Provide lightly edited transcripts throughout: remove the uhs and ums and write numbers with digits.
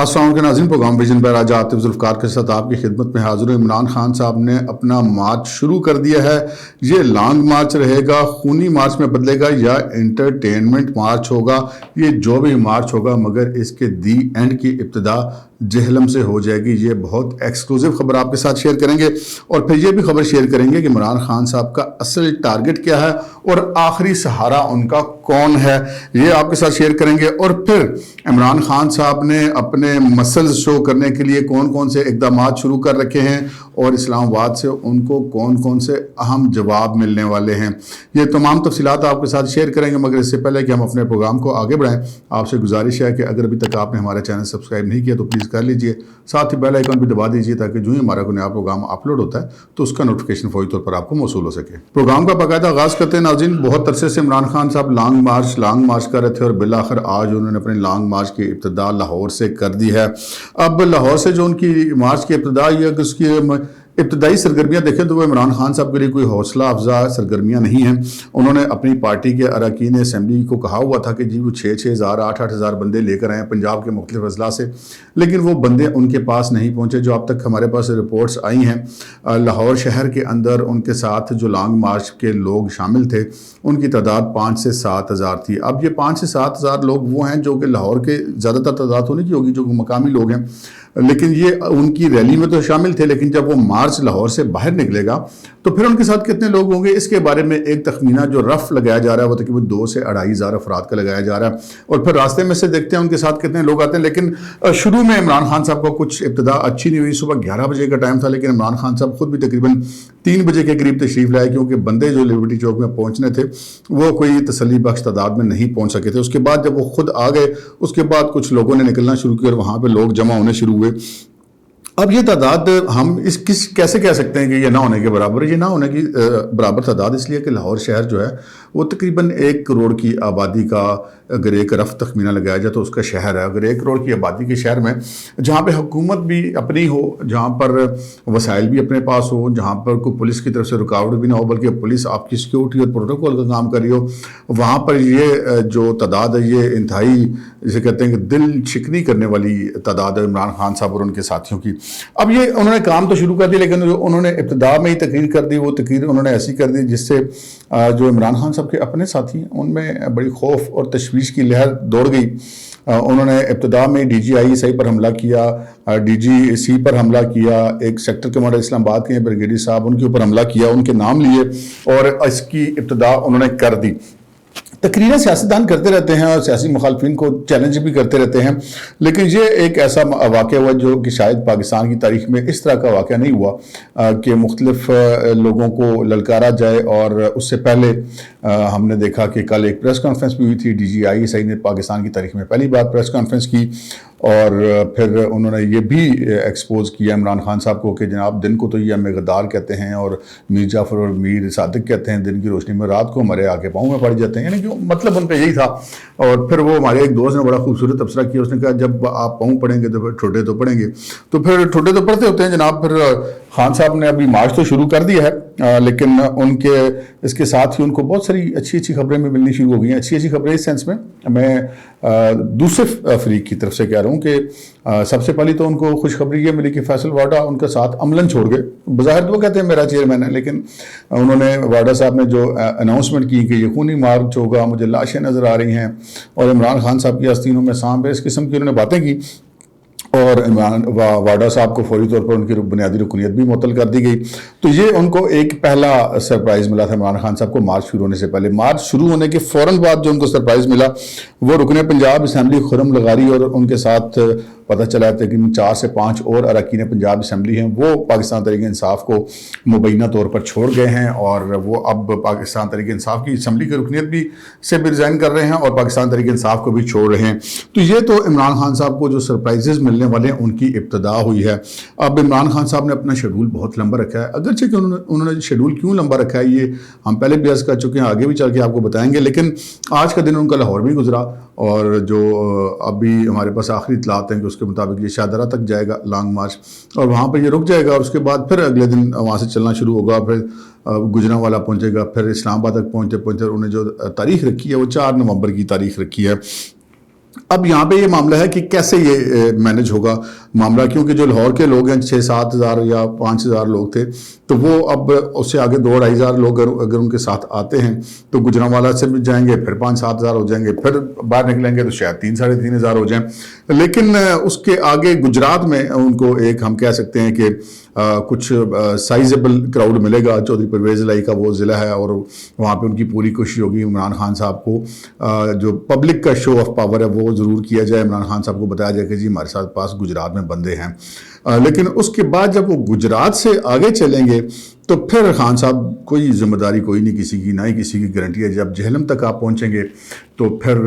السلام علیکم ناظرین، پروگرام ویژن پر آج عاطف ذوالفقار کے ساتھ آپ کی خدمت میں حاضر ہوں۔ عمران خان صاحب نے اپنا مارچ شروع کر دیا ہے۔ یہ لانگ مارچ رہے گا، خونی مارچ میں بدلے گا یا انٹرٹینمنٹ مارچ ہوگا، یہ جو بھی مارچ ہوگا، مگر اس کے دی اینڈ کی ابتدا جہلم سے ہو جائے گی۔ یہ بہت ایکسکلوزیو خبر آپ کے ساتھ شیئر کریں گے اور پھر یہ بھی خبر شیئر کریں گے کہ عمران خان صاحب کا اصل ٹارگٹ کیا ہے اور آخری سہارا ان کا کون ہے، یہ آپ کے ساتھ شیئر کریں گے۔ اور پھر عمران خان صاحب نے اپنے مسلز شو کرنے کے لیے کون کون سے اقدامات شروع کر رکھے ہیں اور اسلام آباد سے ان کو کون کون سے اہم جواب ملنے والے ہیں، یہ تمام تفصیلات آپ کے ساتھ شیئر کریں گے۔ مگر اس سے پہلے کہ ہم اپنے پروگرام کو آگے بڑھائیں، آپ سے گزارش ہے کہ اگر ابھی تک آپ نے ہمارا چینل سبسکرائب نہیں کیا تو پلیز کر لیجئے، ساتھ ہی بیل آئیکن بھی دبا دیجئے تاکہ جو ہی ہمارا کوئی نیا پروگرام اپلوڈ ہوتا ہے تو اس کا نوٹیفیکیشن فوری طور پر آپ کو موصول ہو سکے۔ پروگرام کا باقاعدہ آغاز کرتے ہیں ناظرین۔ بہت عرصے سے عمران خان صاحب لانگ مارچ کر رہے تھے اور بالآخر آج انہوں نے اپنے لانگ مارچ کی ابتدا لاہور سے کر دی ہے۔ اب لاہور سے جو ان کی مارچ کی ابتدا یا اس کی ابتدائی سرگرمیاں دیکھیں تو وہ عمران خان صاحب کے لیے کوئی حوصلہ افزا سرگرمیاں نہیں ہیں۔ انہوں نے اپنی پارٹی کے اراکین اسمبلی کو کہا ہوا تھا کہ جی وہ 6,000 8,000 بندے لے کر آئیں پنجاب کے مختلف اضلاع سے، لیکن وہ بندے ان کے پاس نہیں پہنچے۔ جو اب تک ہمارے پاس رپورٹس آئی ہیں، لاہور شہر کے اندر ان کے ساتھ جو لانگ مارچ کے لوگ شامل تھے ان کی تعداد 5 سے 7 ہزار تھی۔ اب یہ 5 سے 7 ہزار لوگ وہ ہیں جو کہ لاہور کے زیادہ تر تعداد ہونے کی ہوگی جو مقامی لوگ ہیں، لیکن یہ ان کی ریلی میں تو شامل تھے، لیکن جب وہ مارچ لاہور سے باہر نکلے گا تو پھر ان کے ساتھ کتنے لوگ ہوں گے، اس کے بارے میں ایک تخمینہ جو رف لگایا جا رہا ہے وہ تقریباً 2 سے 2.5 ہزار افراد کا لگایا جا رہا ہے، اور پھر راستے میں سے دیکھتے ہیں ان کے ساتھ کتنے لوگ آتے ہیں۔ لیکن شروع میں عمران خان صاحب کو کچھ ابتدا اچھی نہیں ہوئی۔ صبح 11 بجے کا ٹائم تھا، لیکن عمران خان صاحب خود بھی تقریباً 3 بجے کے قریب تشریف لائے، کیونکہ بندے جو لبرٹی چوک میں پہنچنے تھے وہ کوئی تسلی بخش تعداد میں نہیں پہنچ سکے تھے۔ اس کے بعد جب وہ خود آ گئے اس کے بعد کچھ لوگوں نے نکلنا شروع کیا اور وہاں پہ لوگ جمع ہونے شروع ہوئے۔ اب یہ تعداد ہم کیسے کہہ سکتے ہیں کہ یہ نہ ہونے کے برابر ہے؟ یہ نہ ہونے کی برابر تعداد اس لیے کہ لاہور شہر جو ہے وہ تقریباً 1 کروڑ کی آبادی کا اگر ایک رف تخمینہ لگایا جائے تو اس کا شہر ہے۔ اگر 1 کروڑ کی آبادی کے شہر میں جہاں پہ حکومت بھی اپنی ہو، جہاں پر وسائل بھی اپنے پاس ہو، جہاں پر کوئی پولیس کی طرف سے رکاوٹ بھی نہ ہو بلکہ پولیس آپ کی سیکیورٹی اور پروٹوکول کا کام کر رہی ہو، وہاں پر یہ جو تعداد ہے یہ انتہائی جسے کہتے ہیں کہ دل شکنی کرنے والی تعداد ہے عمران خان صاحب اور ان کے ساتھیوں کی۔ اب یہ انہوں نے کام تو شروع کر دی، لیکن جو انہوں نے ابتدا میں ہی تقریر کر دی وہ تقریر انہوں نے ایسی کر دی جس سے جو عمران خان صاحب کے اپنے ساتھی ہیں ان میں بڑی خوف اور تشویش کی لہر دوڑ گئی۔ انہوں نے ابتدا میں ڈی جی آئی صحیح پر حملہ کیا، ڈی جی سی پر حملہ کیا، ایک سیکٹر کمانڈر اسلام آباد کے بریگیڈیئر صاحب ان کے اوپر حملہ کیا، ان کے نام لیے اور اس کی ابتدا انہوں نے کر دی۔ تقریریں سیاستدان کرتے رہتے ہیں اور سیاسی مخالفین کو چیلنج بھی کرتے رہتے ہیں، لیکن یہ ایک ایسا واقعہ ہوا جو کہ شاید پاکستان کی تاریخ میں اس طرح کا واقعہ نہیں ہوا کہ مختلف لوگوں کو للکارا جائے۔ اور اس سے پہلے ہم نے دیکھا کہ کل ایک پریس کانفرنس بھی ہوئی تھی، ڈی جی آئی صحیح نے پاکستان کی تاریخ میں پہلی بار پریس کانفرنس کی اور پھر انہوں نے یہ بھی ایکسپوز کیا عمران خان صاحب کو کہ جناب دن کو تو یہ ہمیں غدار کہتے ہیں اور میر جعفر اور میر صادق کہتے ہیں، دن کی روشنی میں رات کو ہمارے آگے پاؤں میں پڑ جاتے ہیں، یعنی کہ مطلب ان کا یہی تھا۔ اور پھر وہ ہمارے ایک دوست نے بڑا خوبصورت تبصرہ کیا، اس نے کہا جب آپ پاؤں پڑیں گے تو پھر ٹھوڈے تو پڑیں گے، تو پھر ٹھوڈے تو پڑتے ہوتے ہیں جناب۔ پھر خان صاحب نے ابھی مارچ تو شروع کر دیا ہے، لیکن ان کے اس کے ساتھ ہی ان کو بہت ساری اچھی خبریں بھی ملنی شروع ہو گئی ہیں۔ اچھی خبریں اس سینس میں دوسرے فریق کی طرف سے کہہ رہا ہوں کہ سب سے پہلی تو ان کو خوشخبری یہ ملی کہ فیصل واڈا ان کا ساتھ عملاً چھوڑ گئے۔ بظاہر تو وہ کہتے ہیں میرا چیئرمین ہے، لیکن انہوں نے واڈا صاحب نے جو اناؤنسمنٹ کی کہ یہ خونی مارچ ہوگا، مجھے لاشیں نظر آ رہی ہیں اور عمران خان صاحب کی آستینوں میں سانپ ہے، اس قسم کی انہوں نے باتیں کی اور واڈا صاحب کو فوری طور پر ان کی بنیادی رکنیت بھی معطل کر دی گئی۔ تو یہ ان کو ایک پہلا سرپرائز ملا تھا عمران خان صاحب کو مارچ شروع ہونے سے پہلے۔ مارچ شروع ہونے کے فوراً بعد جو ان کو سرپرائز ملا وہ رکن پنجاب اسمبلی خرم لغاری اور ان کے ساتھ پتہ چلا ہے کہ 4 سے 5 اور اراکین پنجاب اسمبلی ہیں، وہ پاکستان تحریک انصاف کو مبینہ طور پر چھوڑ گئے ہیں اور وہ اب پاکستان تحریک انصاف کی اسمبلی کی رکنیت بھی سے بھی ریزائن کر رہے ہیں اور پاکستان تحریک انصاف کو بھی چھوڑ رہے ہیں۔ تو یہ تو عمران خان صاحب کو جو سرپرائزز ملنے والے ہیں ان کی ابتدا ہوئی ہے۔ اب عمران خان صاحب نے اپنا شیڈول بہت لمبا رکھا ہے، اگرچہ کہ انہوں نے شیڈول کیوں لمبا رکھا ہے یہ ہم پہلے بھی عرض کر چکے ہیں، آگے بھی چل کے آپ کو بتائیں گے، لیکن آج کا دن ان کا لاہور بھی گزرا اور جو ابھی ہمارے پاس آخری اطلاعات ہیں کہ اس کے مطابق یہ شاہدرہ تک جائے گا لانگ مارچ اور وہاں پہ یہ رک جائے گا اور اس کے بعد پھر اگلے دن وہاں سے چلنا شروع ہوگا، پھر گجرانوالہ پہنچے گا، پھر اسلام آباد تک پہنچتے انہوں نے جو تاریخ رکھی ہے وہ 4 نومبر کی تاریخ رکھی ہے۔ اب یہاں پہ یہ معاملہ ہے کہ کیسے یہ مینج ہوگا معاملہ، کیونکہ جو لاہور کے لوگ ہیں 6-7 ہزار یا 5 ہزار لوگ تھے، تو وہ اب اس سے آگے 2-2.5 ہزار لوگ اگر ان کے ساتھ آتے ہیں تو گجرانوالہ سے بھی جائیں گے، پھر 5-7 ہزار ہو جائیں گے، پھر باہر نکلیں گے تو شاید 3-3.5 ہزار ہو جائیں. لیکن اس کے آگے گجرات میں ان کو ایک ہم کہہ سکتے ہیں کہ کچھ سائزیبل کراؤڈ ملے گا. چودھری پرویز الہی کا وہ ضلع ہے اور وہاں پہ ان کی پوری کوشش ہوگی عمران خان صاحب کو جو پبلک کا شو آف پاور ہے وہ ضرور کیا جائے. عمران خان صاحب کو بتایا جائے کہ جی ہمارے ساتھ پاس گجرات میں بندے ہیں. لیکن اس کے بعد جب وہ گجرات سے آگے چلیں گے تو پھر خان صاحب کوئی ذمہ داری کوئی نہیں کسی کی، نہ ہی کسی کی گارنٹی ہے. جب جہلم تک آپ پہنچیں گے تو پھر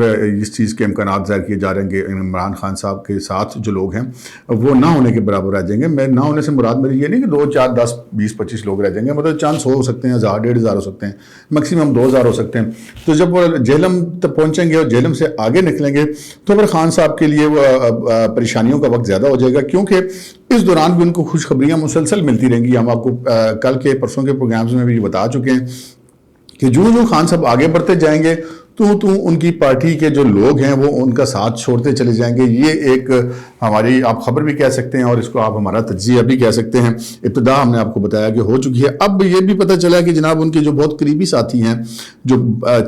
اس چیز کے امکانات ظاہر کیے جا رہے ہیں کہ عمران خان صاحب کے ساتھ جو لوگ ہیں وہ نہ ہونے کے برابر رہ جائیں گے. میں نہ ہونے سے مراد میری یہ نہیں کہ 2, 4, 10, 20, 25 لوگ رہ جائیں گے، مطلب چند 100 ہو سکتے ہیں، 1000-1500 ہو سکتے ہیں، میکسیمم 2000 ہو سکتے ہیں. تو جب وہ جہلم تک پہنچیں گے اور جہلم سے آگے نکلیں گے تو پھر خان صاحب کے لیے وہ پریشانیوں کا وقت زیادہ ہو جائے گا، کیونکہ اس دوران بھی ان کو خوشخبریاں مسلسل ملتی رہیں گی. ہم آپ کو کل کے پرسوں کے پروگرامز میں بھی بتا چکے ہیں کہ جو خان صاحب آگے بڑھتے جائیں گے تو ان کی پارٹی کے جو لوگ ہیں وہ ان کا ساتھ چھوڑتے چلے جائیں گے. یہ ایک ہماری آپ خبر بھی کہہ سکتے ہیں اور اس کو آپ ہمارا تجزیہ بھی کہہ سکتے ہیں. ابتدا ہم نے آپ کو بتایا کہ ہو چکی ہے. اب یہ بھی پتہ چلا کہ جناب ان کے جو بہت قریبی ساتھی ہیں، جو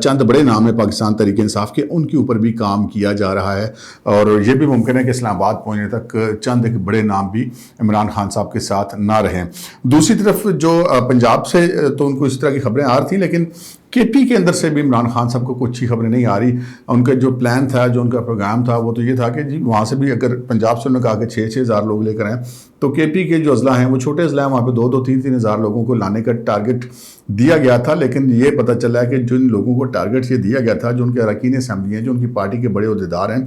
چند بڑے نام ہیں پاکستان تحریک انصاف کے، ان کے اوپر بھی کام کیا جا رہا ہے اور یہ بھی ممکن ہے کہ اسلام آباد پہنچنے تک چند ایک بڑے نام بھی عمران خان صاحب کے ساتھ نہ رہیں. دوسری طرف جو پنجاب سے تو ان کو اس طرح کی خبریں آ رہی تھیں، لیکن کے پی کے اندر سے بھی عمران خان صاحب کو کچھ اچھی خبریں نہیں آ رہی. ان کا جو پلان تھا، جو ان کا پروگرام تھا، وہ تو یہ تھا کہ جی وہاں سے بھی اگر پنجاب سے انہوں نے کہا کہ 6-6 ہزار لوگ لے کر آئیں تو کے پی کے جو اضلاع ہیں وہ چھوٹے اضلاع ہیں، وہاں پہ 2-2, 3-3 ہزار لوگوں کو لانے کا ٹارگٹ دیا گیا تھا. لیکن یہ پتہ چلا ہے کہ جن لوگوں کو ٹارگٹ یہ دیا گیا تھا، جو ان کے اراکین اسمبلی ہیں، جو ان کی پارٹی کے بڑے عہدیدار ہیں،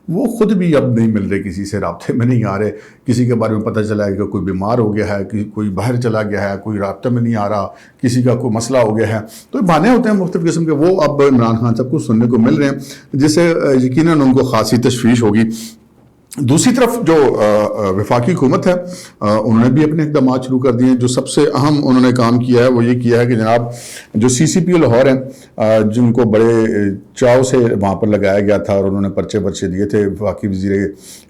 وہ خود بھی اب نہیں مل رہے، کسی سے رابطے میں نہیں آ رہے. کسی کے بارے میں پتہ چلا ہے کہ کوئی بیمار ہو گیا ہے، کوئی باہر چلا گیا ہے، کوئی رابطے میں نہیں آ رہا، کسی کا کوئی مسئلہ ہو گیا ہے. تو بہانے ہوتے ہیں مختلف قسم کے، وہ اب عمران خان صاحب کو سننے کو مل رہے ہیں، جس سے یقیناً ان کو خاصی تشویش ہوگی. دوسری طرف جو وفاقی حکومت ہے انہوں نے بھی اپنے اقدامات شروع کر دیے ہیں. جو سب سے اہم انہوں نے کام کیا ہے وہ یہ کیا ہے کہ جناب جو CCPO لاہور ہیں، جن کو بڑے چاؤ سے وہاں پر لگایا گیا تھا اور انہوں نے پرچے دیے تھے وفاقی وزیر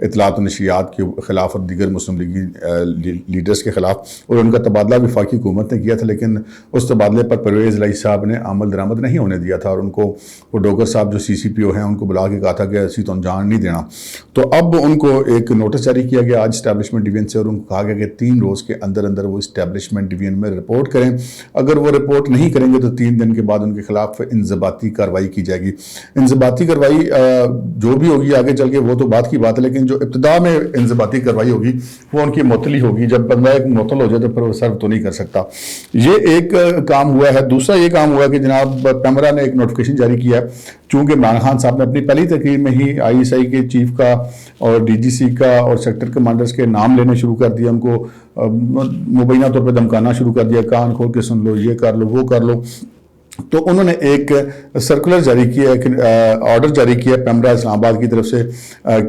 اطلاعات و نشریات کے خلاف اور دیگر مسلم لیگی لیڈرز کے خلاف، اور ان کا تبادلہ وفاقی حکومت نے کیا تھا، لیکن اس تبادلے پر پرویز الہی صاحب نے عمل درآمد نہیں ہونے دیا تھا اور ان کو وہ ڈوگر صاحب جو CCPO ہیں ان کو بلا کے کہا تھا کہ اسی تو جان نہیں دینا. تو اب ان کو ایک نوٹس جاری کیا گیا آج اسٹیبلشمنٹ ڈویژن سے، اور ان کو کہا گیا کہ 3 روز کے اندر وہ اسٹیبلشمنٹ ڈویژن میں رپورٹ کریں. اگر وہ رپورٹ نہیں کریں گے تو 3 دن کے بعد ان کے خلاف انضباطی کارروائی کی جائے گی. انضباطی کارروائی جو بھی ہوگی آگے چل کے وہ تو بات کی بات ہے، لیکن جو ابتدا میں انضباطی کارروائی ہوگی وہ ان کی معطلی ہوگی. جب بندہ ایک معطل ہو جائے تو پھر وہ سرو تو نہیں کر سکتا. یہ ایک کام ہوا ہے. دوسرا یہ کام ہوا کہ جناب پیمرا نے ایک نوٹیفیکیشن جاری کیا ہے، چونکہ عمران خان صاحب نے اپنی پہلی تقریر میں ہی ISI کے چیف کا اور DGC کا اور سیکٹر کمانڈرز کے نام لینے شروع کر دیا، ان کو مبینہ طور پہ دھمکانا شروع کر دیا، کان کھول کے سن لو، یہ کر لو، وہ کر لو. تو انہوں نے ایک سرکولر جاری کیا، ایک آرڈر جاری کیا پیمرا اسلام آباد کی طرف سے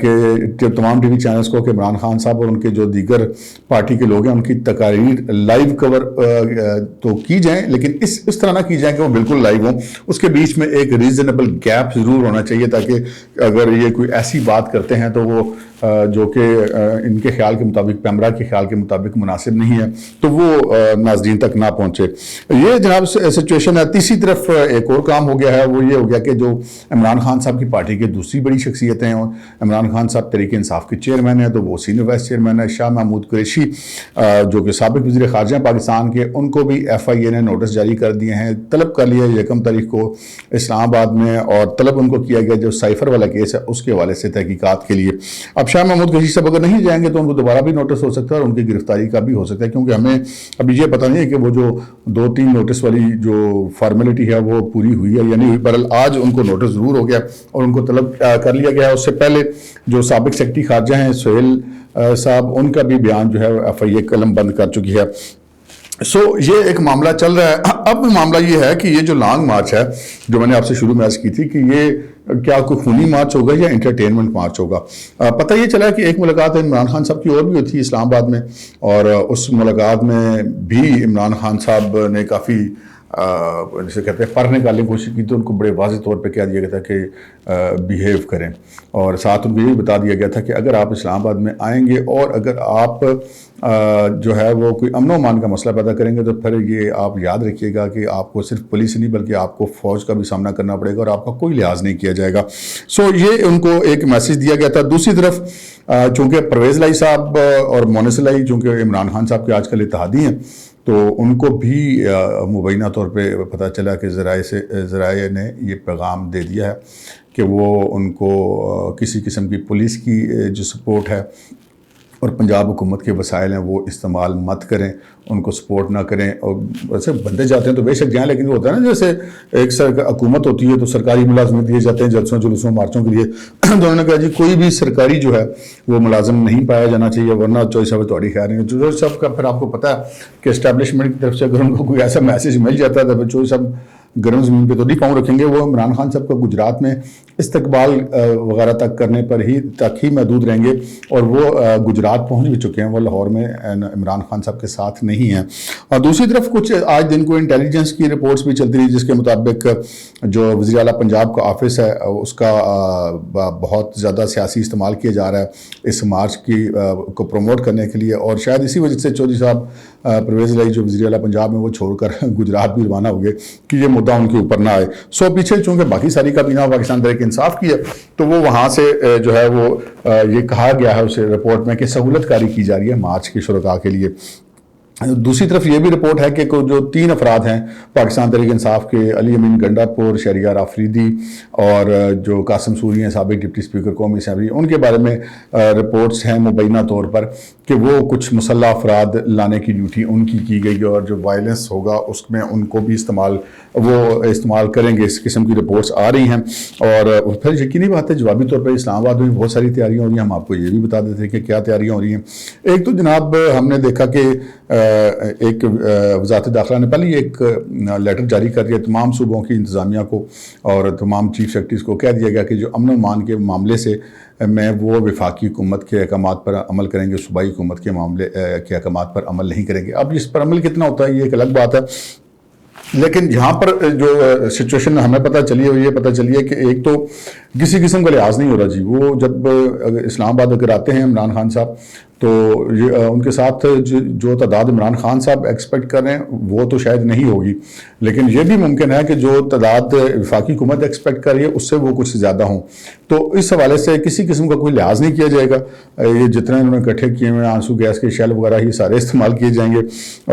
کہ تمام ٹی وی چینلز کو کہ عمران خان صاحب اور ان کے جو دیگر پارٹی کے لوگ ہیں ان کی تقاریر لائیو کور تو کی جائیں، لیکن اس طرح نہ کی جائیں کہ وہ بالکل لائیو ہوں. اس کے بیچ میں ایک ریزنیبل گیپ ضرور ہونا چاہیے تاکہ اگر یہ کوئی ایسی بات کرتے ہیں تو وہ جو کہ ان کے خیال کے مطابق، پیمرا کے خیال کے مطابق مناسب نہیں ہے تو وہ ناظرین تک نہ پہنچے. یہ جناب سچویشن ہے. تیسری طرف ایک اور کام ہو گیا ہے، وہ یہ ہو گیا کہ جو عمران خان صاحب کی پارٹی کے دوسری بڑی شخصیتیں ہیں، عمران خان صاحب تحریک انصاف کے چیئرمین ہیں، تو وہ سینئر وائس چیئرمین ہے شاہ محمود قریشی، جو کہ سابق وزیر خارجہ پاکستان کے، ان کو بھی FIA نے نوٹس جاری کر دیے ہیں. طلب کر لیا 1 تاریخ کو اسلام آباد میں، اور طلب ان کو کیا گیا جو سائفر والا کیس ہے اس کے حوالے سے تحقیقات کے لیے. اب شاہ محمود قریشی صاحب اگر نہیں جائیں گے تو ان کو دوبارہ بھی نوٹس ہو سکتا ہے اور ان کی گرفتاری کا بھی ہو سکتا ہے، کیونکہ ہمیں ابھی یہ پتہ نہیں ہے کہ وہ جو 2-3 نوٹس والی جو فارمیلٹی ہے وہ پوری ہوئی ہے یا نہیں ہوئی. بہرحال آج ان کو نوٹس ضرور ہو گیا اور ان کو طلب کر لیا گیا. اس سے پہلے جو سابق سیکرٹری خارجہ ہیں سہیل صاحب، ان کا بھی بیان جو ہے FIA قلم بند کر چکی ہے. یہ ایک معاملہ چل رہا ہے. اب معاملہ یہ ہے کہ یہ جو لانگ مارچ ہے جو میں نے آپ سے شروع میں عرض کی تھی کہ یہ کیا کوئی خونی مارچ ہوگا یا انٹرٹینمنٹ مارچ ہوگا. پتہ یہ چلا کہ ایک ملاقات عمران خان صاحب کی اور بھی ہوئی تھی اسلام آباد میں، اور اس ملاقات میں بھی عمران خان صاحب نے کافی جسے کہتے ہیں پر نکالنے کی کوشش کی تو ان کو بڑے واضح طور پہ کہہ دیا گیا تھا کہ بیہیو کریں، اور ساتھ ان کو یہ بھی بتا دیا گیا تھا کہ اگر آپ اسلام آباد میں آئیں گے اور اگر آپ جو ہے وہ کوئی امن و امان کا مسئلہ پیدا کریں گے تو پھر یہ آپ یاد رکھیے گا کہ آپ کو صرف پولیس نہیں بلکہ آپ کو فوج کا بھی سامنا کرنا پڑے گا اور آپ کا کوئی لحاظ نہیں کیا جائے گا۔ یہ ان کو ایک میسیج دیا گیا تھا۔ دوسری طرف چونکہ پرویز لائی صاحب اور مونس لائی چونکہ عمران خان صاحب کے آج کل اتحادی ہیں، تو ان کو بھی مبینہ طور پہ پتہ چلا کہ ذرائع نے یہ پیغام دے دیا ہے کہ وہ ان کو کسی قسم کی پولیس کی جو سپورٹ ہے اور پنجاب حکومت کے وسائل ہیں وہ استعمال مت کریں، ان کو سپورٹ نہ کریں۔ اور ویسے بندے جاتے ہیں تو بے شک جائیں، لیکن وہ ہوتا ہے نا جیسے ایک حکومت ہوتی ہے تو سرکاری ملازمت دیے جاتے ہیں جلسوں جلوسوں مارچوں کے لیے، تو انہوں نے کہا جی کوئی بھی سرکاری جو ہے وہ ملازم نہیں پایا جانا چاہیے، ورنہ چوئی صاحب تھوڑی خیر نہیں۔ چوئی صاحب کا پھر آپ کو پتہ ہے کہ اسٹیبلشمنٹ کی طرف سے اگر ان کو کوئی ایسا میسیج مل جاتا ہے تو پھر چوئی صاحب گرم زمین پہ تو نہیں پاؤں رکھیں گے۔ وہ عمران خان صاحب کا گجرات میں استقبال وغیرہ تک کرنے پر تک ہی محدود رہیں گے، اور وہ گجرات پہنچ بھی چکے ہیں، وہ لاہور میں عمران خان صاحب کے ساتھ نہیں ہیں۔ اور دوسری طرف کچھ آج دن کو انٹیلیجنس کی رپورٹس بھی چلتی رہی جس کے مطابق جو وزیر اعلیٰ پنجاب کا آفس ہے اس کا بہت زیادہ سیاسی استعمال کیا جا رہا ہے اس مارچ کو پروموٹ کرنے کے لیے، اور شاید اسی وجہ سے چودھری صاحب پرویز لائی جو وزیر اعلیٰ پنجاب میں وہ چھوڑ کر گجرات بھی روانہ ہو گئے کہ یہ مدعا ان کے اوپر نہ آئے۔ پیچھے چونکہ باقی ساری کابینہ پاکستان تحریک انصاف کی ہے تو وہ وہاں سے جو ہے وہ یہ کہا گیا ہے اس رپورٹ میں کہ سہولت کاری کی جا رہی ہے مارچ کے شرکاء کے لیے۔ دوسری طرف یہ بھی رپورٹ ہے کہ جو 3 افراد ہیں پاکستان تحریک انصاف کے، علی امین گنڈا پور، شہریار آفریدی اور جو قاسم سوری ہیں سابق ڈپٹی اسپیکر قومی اسمبلی، ان کے بارے میں رپورٹس ہیں مبینہ طور پر کہ وہ کچھ مسلح افراد لانے کی ڈیوٹی ان کی گئی اور جو وائلنس ہوگا اس میں ان کو بھی استعمال کریں گے، اس قسم کی رپورٹس آ رہی ہیں۔ اور پھر یقینی بات ہے جوابی طور پر اسلام آباد میں بہت ساری تیاریاں ہو رہی ہیں، ہم آپ کو یہ بھی بتا دیتے ہیں کہ کیا تیاریاں ہو رہی ہیں۔ ایک تو جناب ہم نے دیکھا کہ ایک وزارت داخلہ نے پہلے ایک لیٹر جاری کر دیا تمام صوبوں کی انتظامیہ کو اور تمام چیف سیکرٹریز کو، کہہ دیا گیا کہ جو امن و امان کے معاملے سے میں وہ وفاقی حکومت کے احکامات پر عمل کریں گے، صوبائی حکومت کے معاملے کے احکامات پر عمل نہیں کریں گے۔ اب اس پر عمل کتنا ہوتا ہے یہ ایک الگ بات ہے، لیکن یہاں پر جو سچویشن ہمیں پتہ چلی ہے یہ پتہ چلی ہے کہ ایک تو کسی قسم کا لحاظ نہیں ہو رہا جی۔ وہ جب اسلام آباد اگر آتے ہیں عمران خان صاحب تو ان کے ساتھ جو تعداد عمران خان صاحب ایکسپیکٹ کر رہے ہیں وہ تو شاید نہیں ہوگی، لیکن یہ بھی ممکن ہے کہ جو تعداد وفاقی حکومت ایکسپیکٹ کر رہی ہے اس سے وہ کچھ زیادہ ہوں۔ تو اس حوالے سے کسی قسم کا کوئی لحاظ نہیں کیا جائے گا، یہ جتنے انہوں نے اکٹھے کیے ہوئے آنسو گیس کے شیل وغیرہ یہ سارے استعمال کیے جائیں گے۔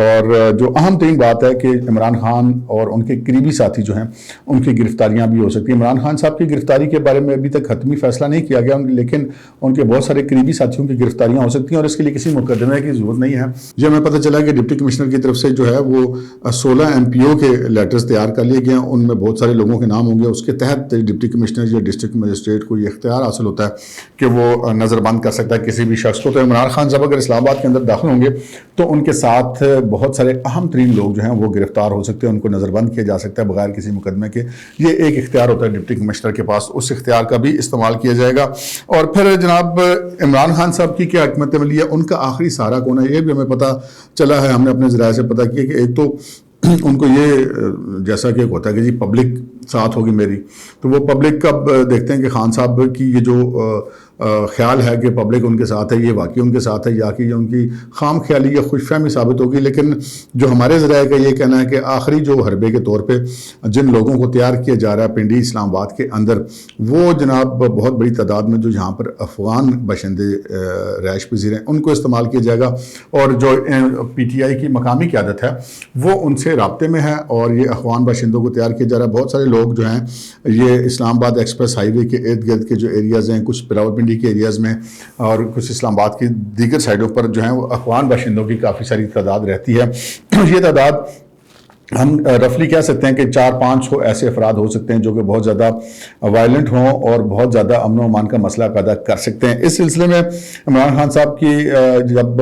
اور جو اہم ترین بات ہے کہ عمران خان اور ان کے قریبی ساتھی جو ہیں ان کی گرفتاریاں بھی ہو سکتی ہیں۔ عمران خان صاحب کی گرفتاری کے بارے میں ابھی تک حتمی فیصلہ نہیں کیا گیا، لیکن ان کے بہت سارے قریبی ساتھیوں کی گرفتاریاں ہو سکتی ہیں اور اس کے لیے کسی مقدمے کی ضرورت نہیں ہے۔ یہ ہمیں پتہ چلا کہ ڈپٹی کمشنر کی طرف سے جو ہے وہ 16 MPO کے لیٹرز تیار کر لیے گئے ہیں، ان میں بہت سارے لوگوں کے نام ہوں گے۔ اس کے تحت ڈپٹی کمشنر یا ڈسٹرکٹ مجسٹریٹ کو یہ اختیار حاصل ہوتا ہے کہ وہ نظر بند کر سکتا ہے کسی بھی شخص کو۔ تو عمران خان صاحب اگر اسلام آباد کے اندر داخل ہوں گے تو ان کے ساتھ بہت سارے اہم ترین لوگ جو ہیں وہ گرفتار ہو سکتے ہیں، ان کو نظر بند کیا جا سکتا ہے بغیر کسی مقدمے کے۔ یہ ایک اختیار ہوتا ہے ڈپٹی کمشنر کے پاس، اس اختیار کا بھی استعمال کیا جائے گا۔ اور پھر جناب عمران خان صاحب کی کیا حکمت عملی ہے، ان کا آخری سہارا کون ہے، یہ بھی ہمیں پتہ چلا ہے۔ ہم نے اپنے ذرائع سے پتہ کیا کہ ایک تو ان کو یہ جیسا کہ ہوتا ہے کہ جی پبلک ساتھ ہوگی میری، تو وہ پبلک اب دیکھتے ہیں کہ خان صاحب کی یہ جو خیال ہے کہ پبلک ان کے ساتھ ہے یہ واقعی ان کے ساتھ ہے یا کہ یہ ان کی خام خیالی یا خوش فہمی ثابت ہوگی۔ لیکن جو ہمارے ذرائع کا یہ کہنا ہے کہ آخری جو حربے کے طور پہ جن لوگوں کو تیار کیا جا رہا ہے پنڈی اسلام آباد کے اندر، وہ جناب بہت بڑی تعداد میں جو یہاں پر افغان باشندے رہائش پذیر ہیں ان کو استعمال کیا جائے گا، اور جو PTI کی مقامی قیادت ہے وہ ان سے رابطے میں ہے اور یہ افغان باشندوں کو تیار کیا جا رہا ہے۔ بہت سارے لوگ جو ہیں یہ اسلام آباد ایکسپریس ہائی وے کے ارد گرد کے جو ایریاز ہیں، کچھ راول پنڈی کے ایریاز میں اور کچھ اسلام آباد کی دیگر سائڈوں پر جو ہیں وہ افغان باشندوں کی کافی ساری تعداد رہتی ہے۔ یہ تعداد ہم رفلی کہہ سکتے ہیں کہ 400-500 ایسے افراد ہو سکتے ہیں جو کہ بہت زیادہ وائلنٹ ہوں اور بہت زیادہ امن و امان کا مسئلہ پیدا کر سکتے ہیں۔ اس سلسلے میں عمران خان صاحب کی جب